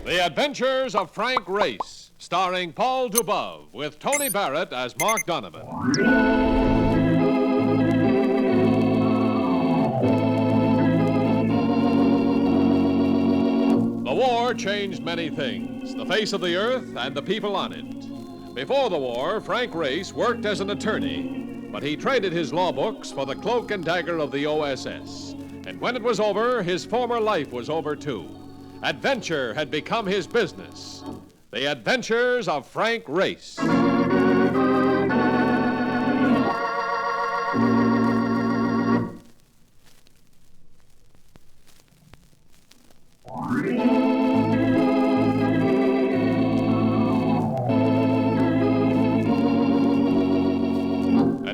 The Adventures of Frank Race, starring Paul Dubove, with Tony Barrett as Mark Donovan. The war changed many things, the face of the earth and the people on it. Before the war, Frank Race worked as an attorney, but he traded his law books for the cloak and dagger of the OSS. And when it was over, his former life was over too. Adventure had become his business. The Adventures of Frank Race. And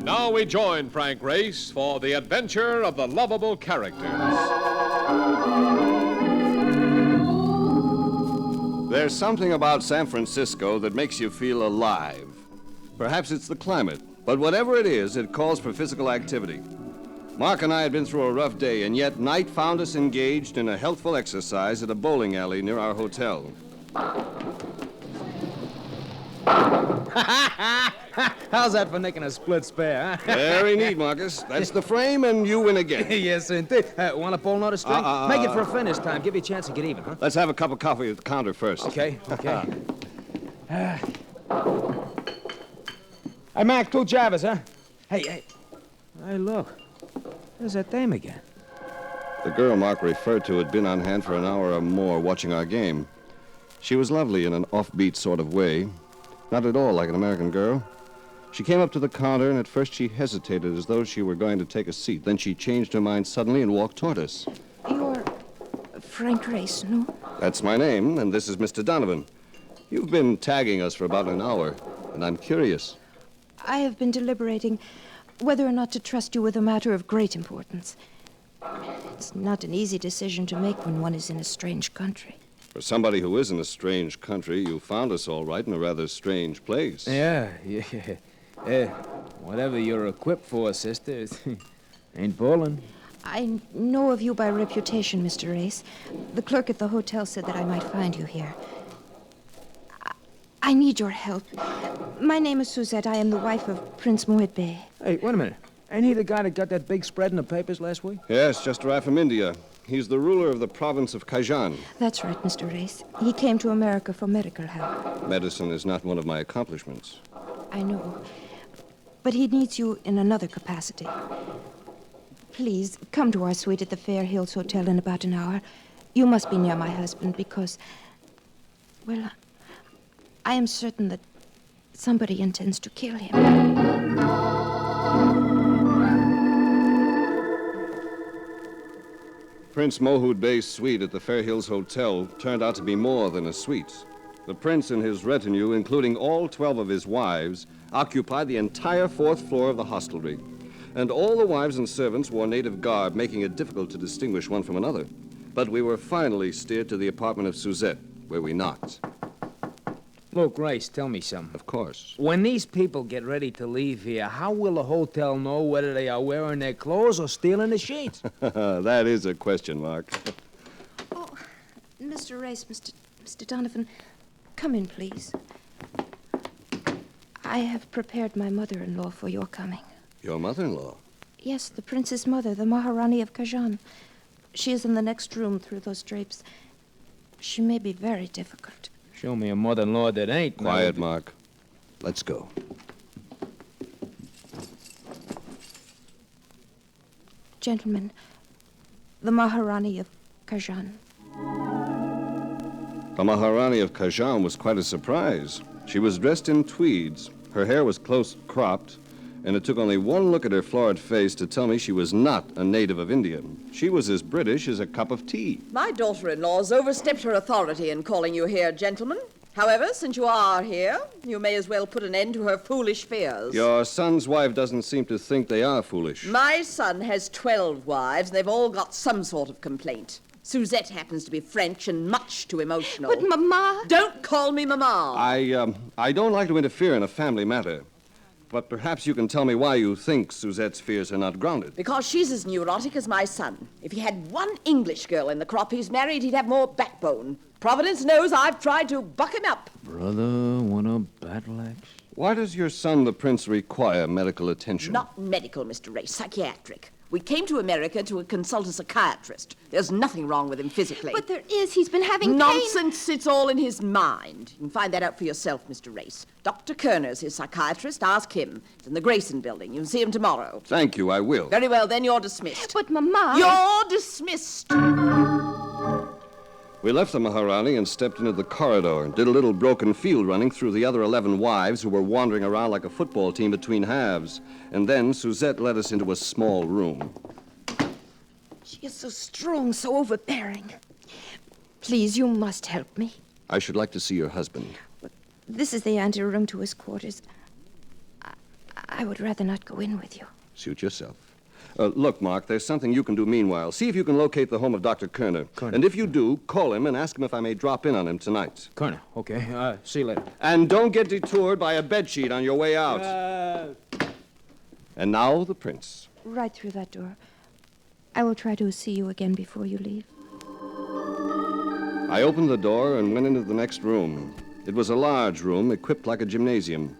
now we join Frank Race for the adventure of the lovable characters. There's something about San Francisco that makes you feel alive. Perhaps it's the climate, but whatever it is, it calls for physical activity. Mark and I had been through a rough day, and yet night found us engaged in a healthful exercise at a bowling alley near our hotel. How's that for nicking a split spare, huh? Very neat, Marcus. That's the frame, and you win again. Yes, indeed. Want to pull another string? Make it for a finish time. Give you a chance to get even, huh? Let's have a cup of coffee at the counter first. Okay. Hey, Mac, 2 Javas, huh? Hey, look. There's that dame again. The girl Mark referred to had been on hand for an hour or more watching our game. She was lovely in an offbeat sort of way. Not at all like an American girl. She came up to the counter, and at first she hesitated as though she were going to take a seat. Then she changed her mind suddenly and walked toward us. You're Frank Race, no? That's my name, and this is Mr. Donovan. You've been tagging us for about an hour, and I'm curious. I have been deliberating whether or not to trust you with a matter of great importance. It's not an easy decision to make when one is in a strange country. For somebody who is in a strange country, you found us all right in a rather strange place. Yeah. Whatever you're equipped for, sister, ain't Poland. I know of you by reputation, Mr. Race. The clerk at the hotel said that I might find you here. I need your help. My name is Suzette. I am the wife of Prince Mohit Bey. Hey, wait a minute. Ain't he the guy that got that big spread in the papers last week? Yes, just arrived from India. He's the ruler of the province of Kaijan. That's right, Mr. Race. He came to America for medical help. Medicine is not one of my accomplishments. I know. But he needs you in another capacity. Please, come to our suite at the Fair Hills Hotel in about an hour. You must be near my husband because, well, I am certain that somebody intends to kill him. Prince Mohud Bey's suite at the Fair Hills Hotel turned out to be more than a suite. The prince and his retinue, including all 12 of his wives, occupied the entire 4th floor of the hostelry. And all the wives and servants wore native garb, making it difficult to distinguish one from another. But we were finally steered to the apartment of Suzette, where we knocked. Look, Race, tell me something. Of course. When these people get ready to leave here, how will the hotel know whether they are wearing their clothes or stealing the sheets? That is a question, Mark. Oh, Mr. Race, Mr. Donovan, come in, please. I have prepared my mother-in-law for your coming. Your mother-in-law? Yes, the prince's mother, the Maharani of Kaijan. She is in the next room through those drapes. She may be very difficult. Show me a mother-in-law that ain't. Quiet, Mark. Let's go. Gentlemen, the Maharani of Kaijan. The Maharani of Kaijan was quite a surprise. She was dressed in tweeds. Her hair was close cropped, and it took only one look at her florid face to tell me she was not a native of India. She was as British as a cup of tea. My daughter-in-law's overstepped her authority in calling you here, gentlemen. However, since you are here, you may as well put an end to her foolish fears. Your son's wife doesn't seem to think they are foolish. My son has 12 wives, and they've all got some sort of complaint. Suzette happens to be French and much too emotional. But, Mama... Don't call me Mama. I don't like to interfere in a family matter. But perhaps you can tell me why you think Suzette's fears are not grounded. Because she's as neurotic as my son. If he had one English girl in the crop he's married, he'd have more backbone. Providence knows I've tried to buck him up. Brother, wanna battle axe? Why does your son, the prince, require medical attention? Not medical, Mr. Race, psychiatric. We came to America to consult a psychiatrist. There's nothing wrong with him physically. But there is. He's been having pain. Nonsense. It's all in his mind. You can find that out for yourself, Mr. Race. Dr. Kerner's his psychiatrist. Ask him. It's in the Grayson building. You can see him tomorrow. Thank you, I will. Very well, then you're dismissed. But, Mama... You're dismissed. We left the Maharani and stepped into the corridor and did a little broken field running through the other 11 wives who were wandering around like a football team between halves. And then Suzette led us into a small room. She is so strong, so overbearing. Please, you must help me. I should like to see your husband. This is the anteroom to his quarters. I would rather not go in with you. Suit yourself. Look, Mark, there's something you can do meanwhile. See if you can locate the home of Dr. Kerner. And if you do, call him and ask him if I may drop in on him tonight. Kerner, okay. See you later. And don't get detoured by a bedsheet on your way out. And now the prince. Right through that door. I will try to see you again before you leave. I opened the door and went into the next room. It was a large room, equipped like a gymnasium.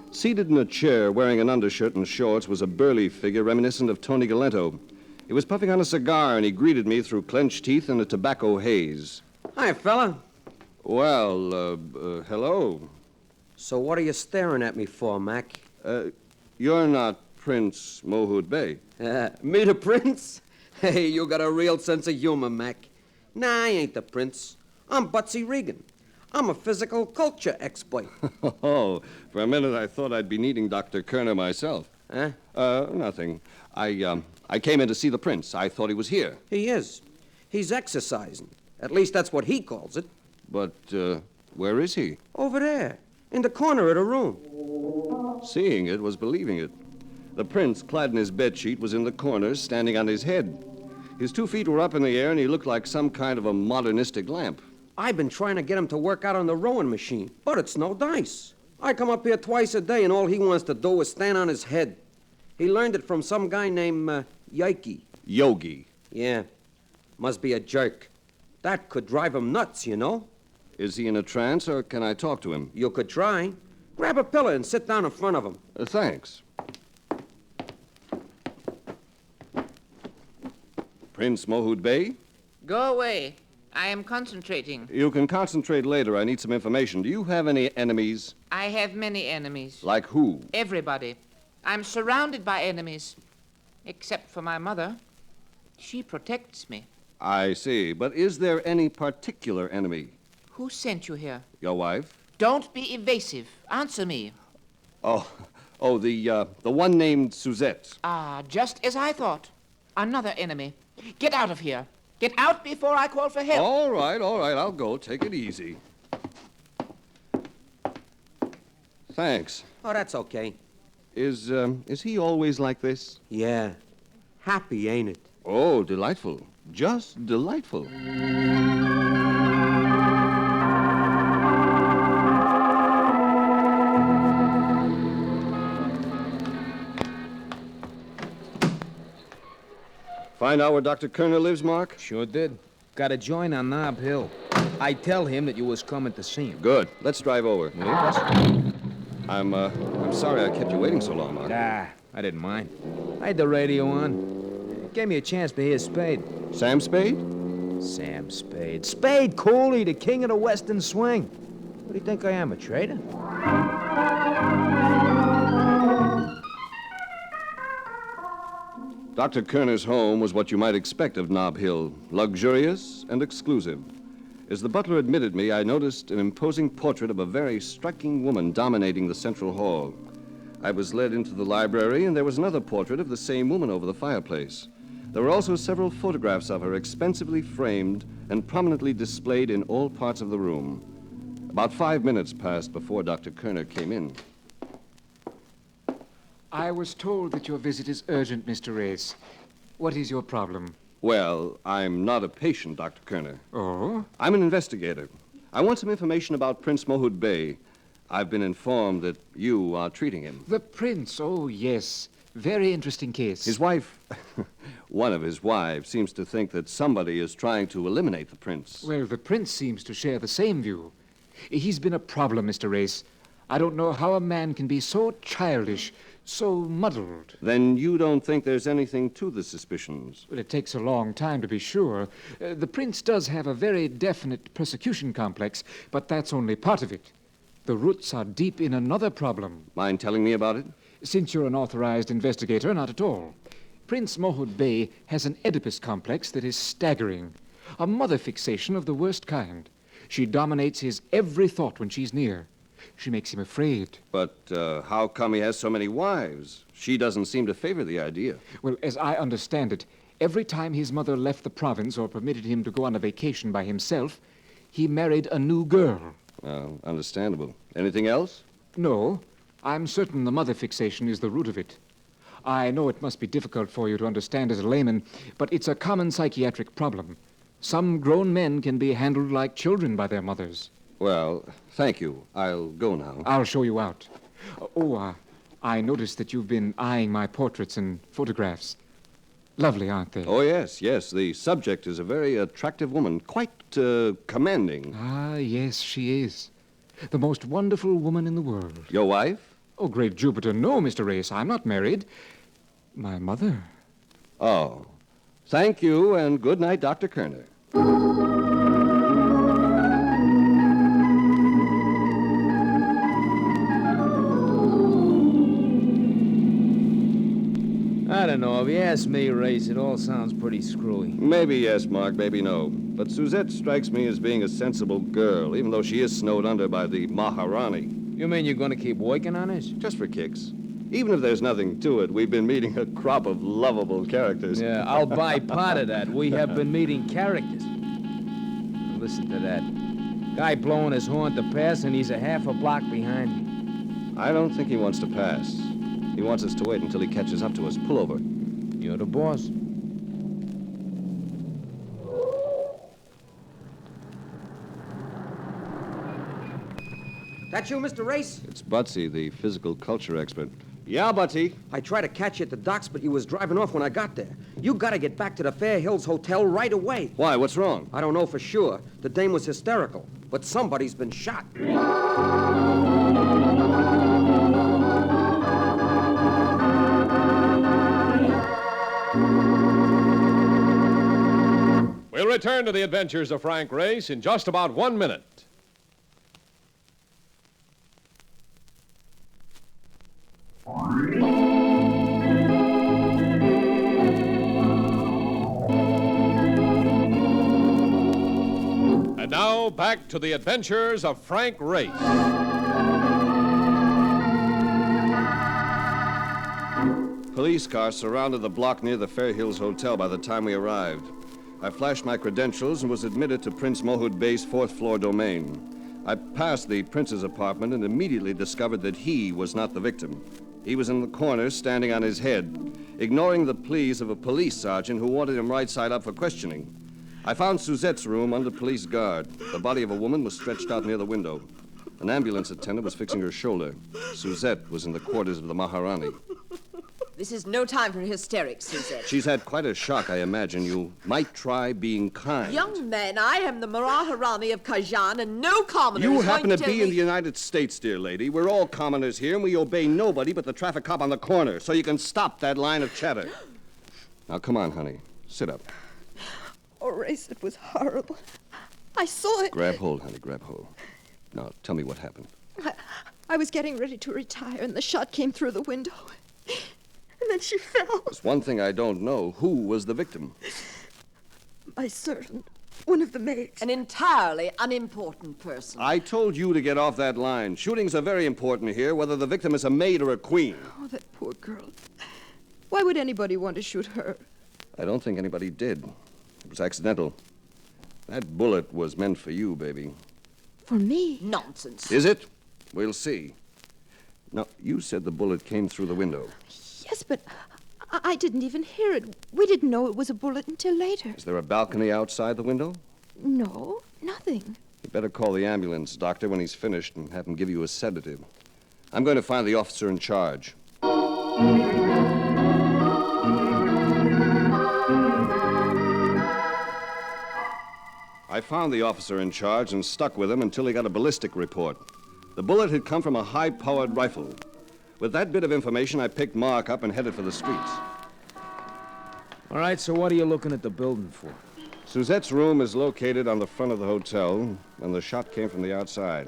Seated in a chair, wearing an undershirt and shorts, was a burly figure reminiscent of Tony Galento. He was puffing on a cigar, and he greeted me through clenched teeth and a tobacco haze. Hi, fella. Well, hello. So what are you staring at me for, Mac? You're not Prince Mohud Bey. Me the prince? Hey, you got a real sense of humor, Mac. Nah, I ain't the prince. I'm Butsy Regan. I'm a physical culture expert. Oh, for a minute I thought I'd be needing Dr. Kerner myself. Huh? Nothing. I came in to see the prince. I thought he was here. He is. He's exercising. At least that's what he calls it. But, where is he? Over there, in the corner of the room. Seeing it was believing it. The prince, clad in his bedsheet, was in the corner, standing on his head. His 2 feet were up in the air, and he looked like some kind of a modernistic lamp. I've been trying to get him to work out on the rowing machine, but it's no dice. I come up here twice a day, and all he wants to do is stand on his head. He learned it from some guy named Yike. Yogi. Yeah, must be a jerk. That could drive him nuts, you know. Is he in a trance, or can I talk to him? You could try. Grab a pillow and sit down in front of him. Thanks. Prince Mohud Bey? Go away. I am concentrating. You can concentrate later. I need some information. Do you have any enemies? I have many enemies. Like who? Everybody. I'm surrounded by enemies. Except for my mother. She protects me. I see. But is there any particular enemy? Who sent you here? Your wife? Don't be evasive. Answer me. Oh, the one named Suzette. Ah, just as I thought. Another enemy. Get out of here. Get out before I call for help. All right. I'll go. Take it easy. Thanks. Oh, that's okay. Is he always like this? Yeah. Happy, ain't it? Oh, delightful. Just delightful. Find out where Dr. Kerner lives, Mark? Sure did. Got a joint on Nob Hill. I tell him that you was coming to see him. Good. Let's drive over. Yeah, I'm sorry I kept you waiting so long, Mark. I didn't mind. I had the radio on. It gave me a chance to hear Spade. Sam Spade? Sam Spade. Spade Cooley, the king of the Western swing. What do you think I am, a traitor? Dr. Kerner's home was what you might expect of Nob Hill, luxurious and exclusive. As the butler admitted me, I noticed an imposing portrait of a very striking woman dominating the central hall. I was led into the library, and there was another portrait of the same woman over the fireplace. There were also several photographs of her, expensively framed and prominently displayed in all parts of the room. About 5 minutes passed before Dr. Kerner came in. I was told that your visit is urgent, Mr. Race. What is your problem? Well, I'm not a patient, Dr. Kerner. Oh? I'm an investigator. I want some information about Prince Mohud Bey. I've been informed that you are treating him. The prince, oh, yes. Very interesting case. His wife, one of his wives, seems to think that somebody is trying to eliminate the prince. Well, the prince seems to share the same view. He's been a problem, Mr. Race. I don't know how a man can be so childish, so muddled. Then you don't think there's anything to the suspicions? Well, it takes a long time to be sure. The prince does have a very definite persecution complex, but that's only part of it. The roots are deep in another problem. Mind telling me about it? Since you're an authorized investigator, not at all. Prince Mohud Bey has an Oedipus complex that is staggering. A mother fixation of the worst kind. She dominates his every thought when she's near. She makes him afraid. But how come he has so many wives? She doesn't seem to favor the idea. Well, as I understand it, every time his mother left the province or permitted him to go on a vacation by himself, he married a new girl. Understandable. Anything else? No. I'm certain the mother fixation is the root of it. I know it must be difficult for you to understand as a layman, but it's a common psychiatric problem. Some grown men can be handled like children by their mothers. Well, thank you. I'll go now. I'll show you out. I noticed that you've been eyeing my portraits and photographs. Lovely, aren't they? Oh, yes. The subject is a very attractive woman, quite commanding. Ah, yes, she is. The most wonderful woman in the world. Your wife? Oh, great Jupiter, no, Mr. Race. I'm not married. My mother. Oh. Thank you, and good night, Dr. Kerner. I don't know. If you ask me, Race, it all sounds pretty screwy. Maybe yes, Mark, maybe no. But Suzette strikes me as being a sensible girl, even though she is snowed under by the Maharani. You mean you're going to keep working on this? Just for kicks. Even if there's nothing to it, we've been meeting a crop of lovable characters. Yeah, I'll buy part of that. We have been meeting characters. Listen to that. Guy blowing his horn to pass, and he's a half a block behind me. I don't think he wants to pass. He wants us to wait until he catches up to us. Pull over. You're the boss. That you, Mr. Race? It's Butsy, the physical culture expert. Yeah, Butsy. I tried to catch you at the docks, but you was driving off when I got there. You gotta get back to the Fair Hills Hotel right away. Why? What's wrong? I don't know for sure. The dame was hysterical, but somebody's been shot. We'll return to the adventures of Frank Race in just about 1 minute. And now, back to the adventures of Frank Race. Police cars surrounded the block near the Fair Hills Hotel by the time we arrived. I flashed my credentials and was admitted to Prince Mohud Bey's fourth-floor domain. I passed the prince's apartment and immediately discovered that he was not the victim. He was in the corner, standing on his head, ignoring the pleas of a police sergeant who wanted him right side up for questioning. I found Suzette's room under police guard. The body of a woman was stretched out near the window. An ambulance attendant was fixing her shoulder. Suzette was in the quarters of the Maharani. This is no time for hysterics, Suzette. She's had quite a shock, I imagine. You might try being kind. Young man, I am the Maharani of Kajan, and no commoner You is happen going to tell be in the United States, dear lady. We're all commoners here, and we obey nobody but the traffic cop on the corner, so you can stop that line of chatter. Now, come on, honey. Sit up. Oh, Race, it was horrible. I saw it. Grab hold, honey, grab hold. Now, tell me what happened. I was getting ready to retire, and the shot came through the window. And then she fell. There's one thing I don't know. Who was the victim? My servant, one of the maids. An entirely unimportant person. I told you to get off that line. Shootings are very important here, whether the victim is a maid or a queen. Oh, that poor girl. Why would anybody want to shoot her? I don't think anybody did. It was accidental. That bullet was meant for you, baby. For me? Nonsense. Is it? We'll see. Now, you said the bullet came through the window. Yes, but I didn't even hear it. We didn't know it was a bullet until later. Is there a balcony outside the window? No, nothing. You better call the ambulance, Doctor, when he's finished and have him give you a sedative. I'm going to find the officer in charge. I found the officer in charge and stuck with him until he got a ballistic report. The bullet had come from a high-powered rifle. With that bit of information, I picked Mark up and headed for the streets. All right, so what are you looking at the building for? Suzette's room is located on the front of the hotel, and the shot came from the outside.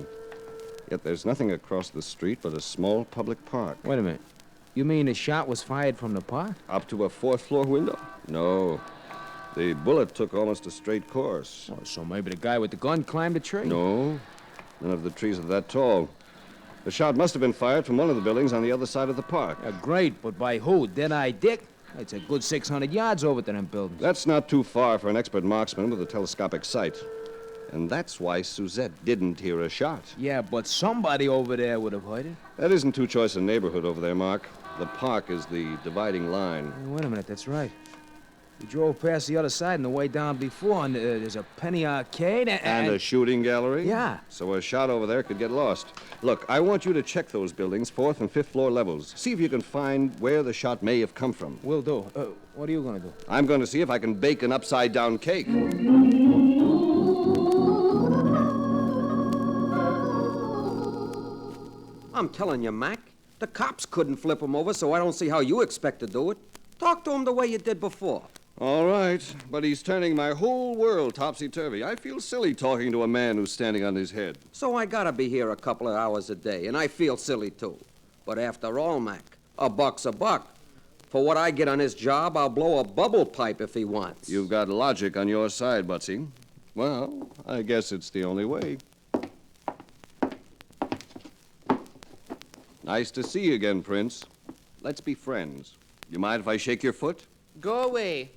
Yet there's nothing across the street but a small public park. Wait a minute. You mean the shot was fired from the park? Up to a fourth-floor window? No. The bullet took almost a straight course. Oh, so maybe the guy with the gun climbed a tree? No. None of the trees are that tall. The shot must have been fired from one of the buildings on the other side of the park. Great, but by who? Dead-Eye Dick? It's a good 600 yards over to them buildings. That's not too far for an expert marksman with a telescopic sight. And that's why Suzette didn't hear a shot. Yeah, but somebody over there would have heard it. That isn't too choice a neighborhood over there, Mark. The park is the dividing line. Hey, wait a minute, that's right. We drove past the other side on the way down before, and there's a penny arcade And a shooting gallery? Yeah. So a shot over there could get lost. Look, I want you to check those buildings, 4th and 5th floor levels. See if you can find where the shot may have come from. Will do. What are you going to do? I'm going to see if I can bake an upside-down cake. I'm telling you, Mac, the cops couldn't flip him over, so I don't see how you expect to do it. Talk to him the way you did before. All right, but he's turning my whole world topsy-turvy. I feel silly talking to a man who's standing on his head. So I gotta be here a couple of hours a day, and I feel silly, too. But after all, Mac, a buck's a buck. For what I get on his job, I'll blow a bubble pipe if he wants. You've got logic on your side, Butsy. Well, I guess it's the only way. Nice to see you again, Prince. Let's be friends. You mind if I shake your foot? Go away.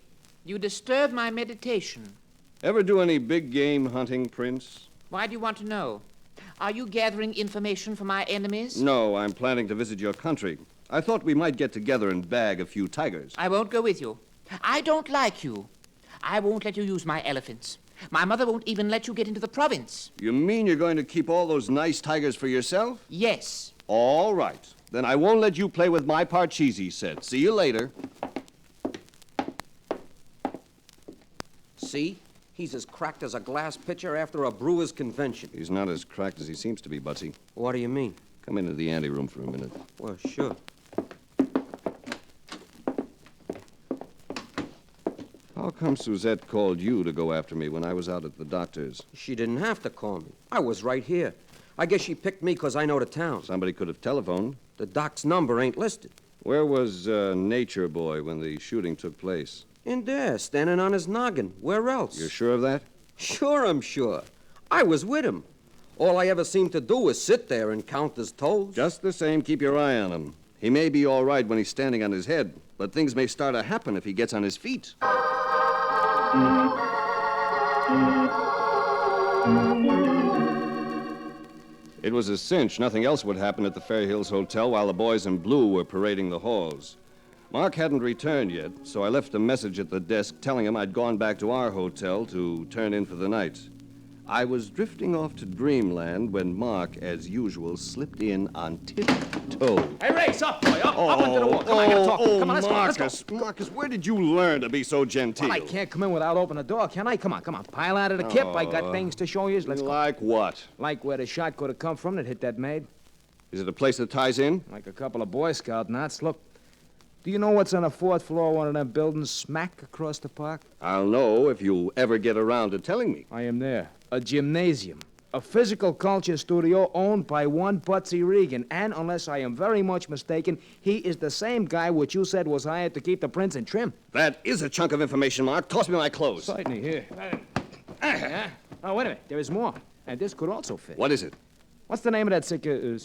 You disturb my meditation. Ever do any big game hunting, Prince? Why do you want to know? Are you gathering information for my enemies? No, I'm planning to visit your country. I thought we might get together and bag a few tigers. I won't go with you. I don't like you. I won't let you use my elephants. My mother won't even let you get into the province. You mean you're going to keep all those nice tigers for yourself? Yes. All right. Then I won't let you play with my Parcheesi set. See you later. See? He's as cracked as a glass pitcher after a brewer's convention. He's not as cracked as he seems to be, Butsy. What do you mean? Come into the anteroom for a minute. Well, sure. How come Suzette called you to go after me when I was out at the doctor's? She didn't have to call me. I was right here. I guess she picked me 'cause I know the town. Somebody could have telephoned. The doc's number ain't listed. Where was Nature Boy when the shooting took place? In there, standing on his noggin. Where else? You're sure of that? Sure, I'm sure. I was with him. All I ever seemed to do was sit there and count his toes. Just the same, keep your eye on him. He may be all right when he's standing on his head, but things may start to happen if he gets on his feet. It was a cinch. Nothing else would happen at the Fair Hills Hotel while the boys in blue were parading the halls. Mark hadn't returned yet, so I left a message at the desk telling him I'd gone back to our hotel to turn in for the night. I was drifting off to dreamland when Mark, as usual, slipped in on tiptoe. Hey, Race, up, boy, up into the wall. Come on, I gotta talk. Come on, let's go. Marcus, where did you learn to be so genteel? Well, I can't come in without opening the door, can I? Come on. Pile out of the kip. I got things to show you. Let's go. Like what? Like where the shot could have come from that hit that maid. Is it a place that ties in? Like a couple of Boy Scout knots. Look, do you know what's on the 4th floor of one of them buildings smack across the park? I'll know if you ever get around to telling me. I am there. A gymnasium. A physical culture studio owned by one Butsy Regan. And, unless I am very much mistaken, he is the same guy which you said was hired to keep the prince in trim. That is a chunk of information, Mark. Toss me my clothes. Certainly, here. Oh, wait a minute. There is more. And this could also fit. What is it? What's the name of that sick, the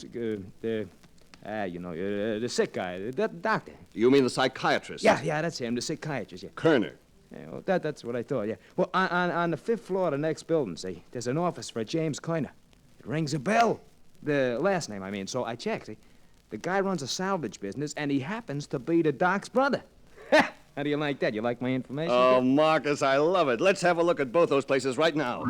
sick guy, the doctor? You mean the psychiatrist? Yeah, that's him, the psychiatrist, yeah. Kerner. Yeah, well, that's what I thought, yeah. Well, on the 5th floor of the next building, see, there's an office for James Kerner. It rings a bell. The last name, I mean. So I checked, see. The guy runs a salvage business, and he happens to be the doc's brother. How do you like that? You like my information? Oh, Marcus, I love it. Let's have a look at both those places right now.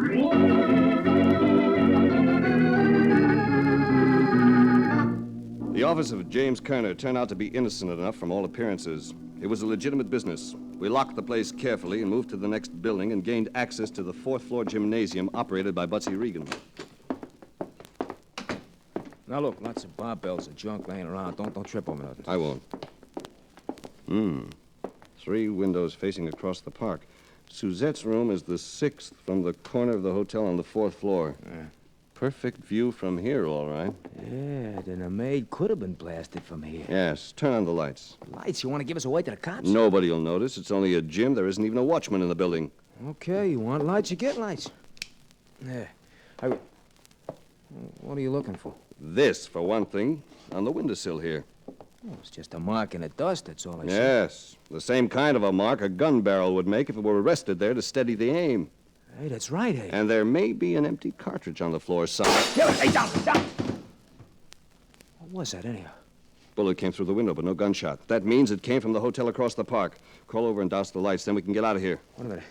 office of James Kerner turned out to be innocent enough from all appearances. It was a legitimate business. We locked the place carefully and moved to the next building and gained access to the fourth-floor gymnasium operated by Butsy Regan. Now, look, lots of barbells and junk laying around. Don't trip over nothing. I won't. 3 windows facing across the park. Suzette's room is the 6th from the corner of the hotel on the 4th floor. Perfect view from here, all right. Yeah, then a maid could have been blasted from here. Yes, turn on the lights. Lights? You want to give us away to the cops? Nobody will notice. It's only a gym. There isn't even a watchman in the building. Okay, you want lights, you get lights. Yeah. What are you looking for? This, for one thing, on the windowsill here. Oh, it's just a mark in the dust, that's all I see. Yes, the same kind of a mark a gun barrel would make if it were rested there to steady the aim. Hey, that's right, hey. And there may be an empty cartridge on the floor somewhere. Hey, down! What was that, anyhow? Bullet came through the window, but no gunshot. That means it came from the hotel across the park. Crawl over and douse the lights, then we can get out of here. Wait a minute.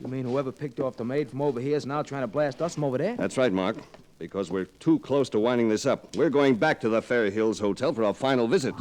You mean whoever picked off the maid from over here is now trying to blast us from over there? That's right, Mark. Because we're too close to winding this up. We're going back to the Fair Hills Hotel for our final visit.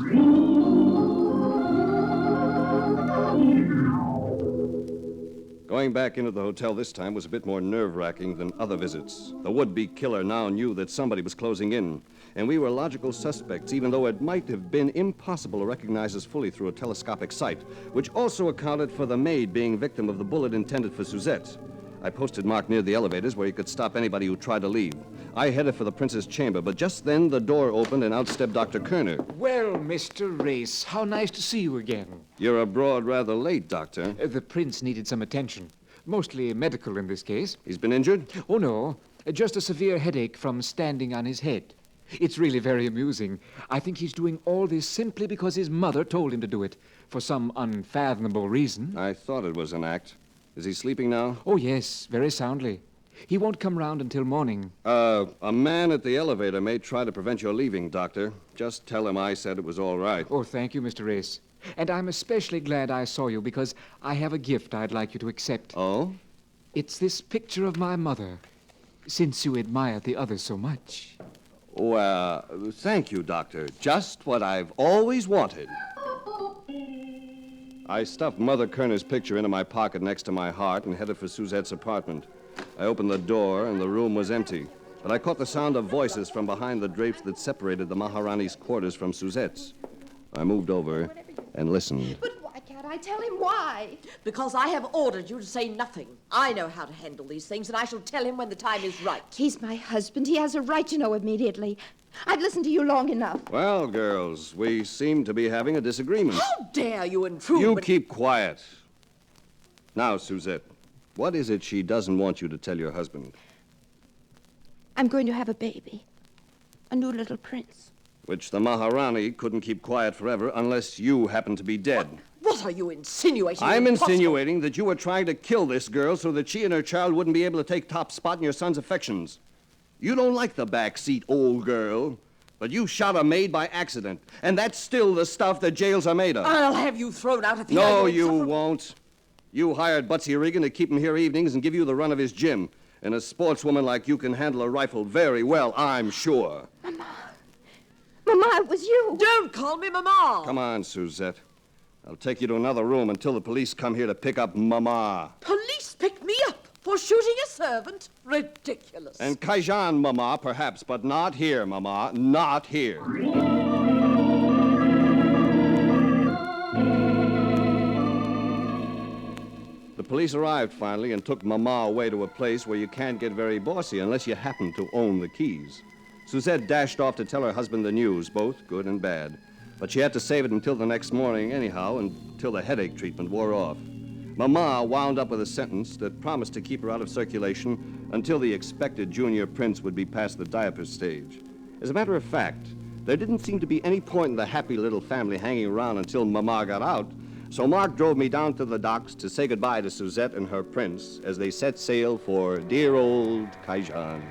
Going back into the hotel this time was a bit more nerve-wracking than other visits. The would-be killer now knew that somebody was closing in, and we were logical suspects, even though it might have been impossible to recognize us fully through a telescopic sight, which also accounted for the maid being victim of the bullet intended for Suzette. I posted Mark near the elevators where he could stop anybody who tried to leave. I headed for the prince's chamber, but just then the door opened and out stepped Dr. Kerner. Well, Mr. Race, how nice to see you again. You're abroad rather late, Doctor. The prince needed some attention. Mostly medical in this case. He's been injured? Oh, no. Just a severe headache from standing on his head. It's really very amusing. I think he's doing all this simply because his mother told him to do it, for some unfathomable reason. I thought it was an act. Is he sleeping now? Oh, yes, very soundly. He won't come round until morning. A man at the elevator may try to prevent your leaving, Doctor. Just tell him I said it was all right. Oh, thank you, Mr. Race. And I'm especially glad I saw you because I have a gift I'd like you to accept. Oh? It's this picture of my mother, since you admire the others so much. Well, thank you, Doctor. Just what I've always wanted. I stuffed Mother Kerner's picture into my pocket next to my heart and headed for Suzette's apartment. I opened the door, and the room was empty. But I caught the sound of voices from behind the drapes that separated the Maharani's quarters from Suzette's. I moved over and listened. But why can't I tell him why? Because I have ordered you to say nothing. I know how to handle these things, and I shall tell him when the time is right. He's my husband. He has a right to know immediately. I've listened to you long enough. Well, girls, we seem to be having a disagreement. How dare you intrude? You keep quiet. Now, Suzette, what is it she doesn't want you to tell your husband? I'm going to have a baby. A new little prince. Which the Maharani couldn't keep quiet forever unless you happen to be dead. What are you insinuating? I'm Impossible. insinuating that you were trying to kill this girl so that she and her child wouldn't be able to take top spot in your son's affections. You don't like the backseat old girl, but you shot a maid by accident, and that's still the stuff that jails are made of. I'll have you thrown out at the No, idea you of suffering. won't. You hired Butsy Regan to keep him here evenings and give you the run of his gym. And a sportswoman like you can handle a rifle very well, I'm sure. Mama, it was you. Don't call me Mama. Come on, Suzette. I'll take you to another room until the police come here to pick up Mama. Police picked me up for shooting a servant? Ridiculous. And Kaijan, Mama, perhaps, but not here, Mama. Not here. The police arrived finally and took Mama away to a place where you can't get very bossy unless you happen to own the keys. Suzette dashed off to tell her husband the news, both good and bad. But she had to save it until the next morning anyhow, until the headache treatment wore off. Mama wound up with a sentence that promised to keep her out of circulation until the expected junior prince would be past the diaper stage. As a matter of fact, there didn't seem to be any point in the happy little family hanging around until Mama got out, so Mark drove me down to the docks to say goodbye to Suzette and her prince as they set sail for dear old Kaijan.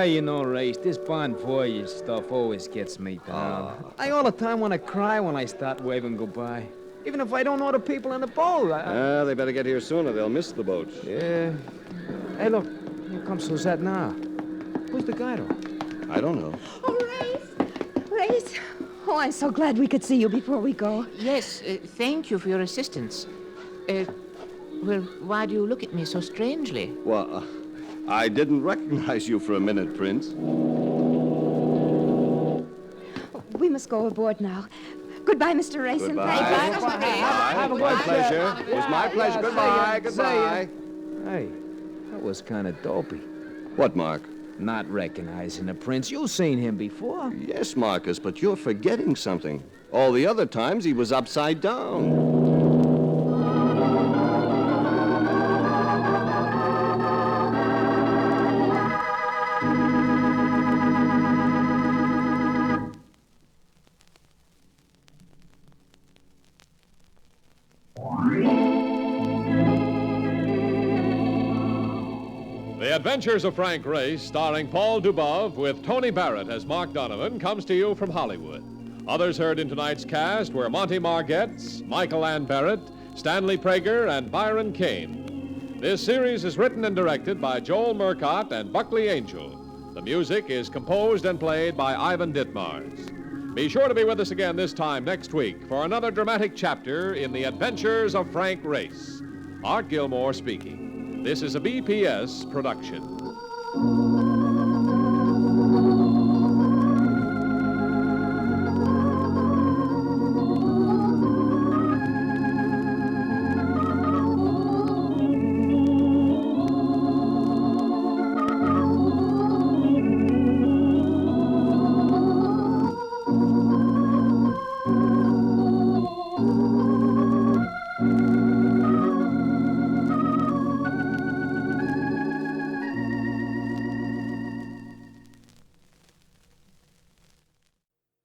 You know, Race, this Bon Voyage stuff always gets me down. I all the time want to cry when I start waving goodbye. Even if I don't know the people in the boat. They better get here sooner. They'll miss the boat. Yeah. Hey, look. Here comes Suzette now. Who's the guy, though? I don't know. Oh, Race. Race. Oh, I'm so glad we could see you before we go. Yes, thank you for your assistance. Well, why do you look at me so strangely? Well, I didn't recognize you for a minute, Prince. We must go aboard now. Goodbye, Mr. Race. Goodbye. And thank you. Have a My good pleasure. It was my pleasure. Goodbye. Goodbye. Hey, that was kind of dopey. What, Mark? Not recognizing the prince. You've seen him before. Yes, Marcus, but you're forgetting something. All the other times he was upside down. The Adventures of Frank Race, starring Paul Dubov with Tony Barrett as Mark Donovan, comes to you from Hollywood. Others heard in tonight's cast were Monty Margetts, Michael Ann Barrett, Stanley Prager, and Byron Kane. This series is written and directed by Joel Murcott and Buckley Angel. The music is composed and played by Ivan Ditmars. Be sure to be with us again this time next week for another dramatic chapter in The Adventures of Frank Race. Art Gilmore speaking. This is a BPS production.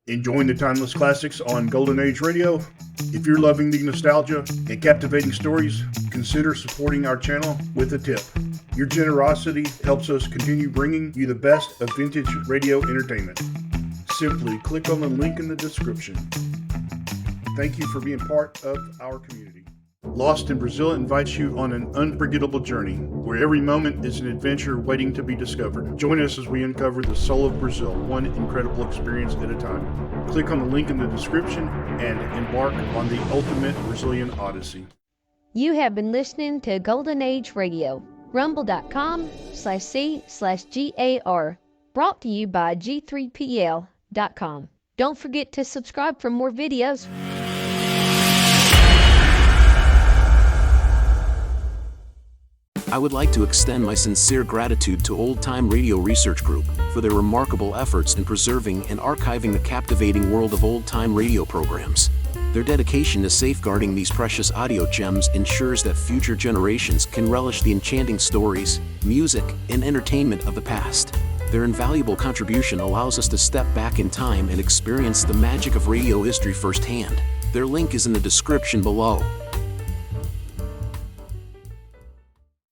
Enjoying the timeless classics on Golden Age Radio? If you're loving the nostalgia and captivating stories, consider supporting our channel with a tip. Your generosity helps us continue bringing you the best of vintage radio entertainment. Simply click on the link in the description. Thank you for being part of our community. Lost in Brazil invites you on an unforgettable journey, where every moment is an adventure waiting to be discovered. Join us as we uncover the soul of Brazil, one incredible experience at a time. Click on the link in the description and embark on the ultimate Brazilian odyssey. You have been listening to Golden Age Radio, rumble.com/C/GAR, brought to you by G3PL.com. Don't forget to subscribe for more videos. I would like to extend my sincere gratitude to Old Time Radio Research Group for their remarkable efforts in preserving and archiving the captivating world of old-time radio programs. Their dedication to safeguarding these precious audio gems ensures that future generations can relish the enchanting stories, music, and entertainment of the past. Their invaluable contribution allows us to step back in time and experience the magic of radio history firsthand. Their link is in the description below.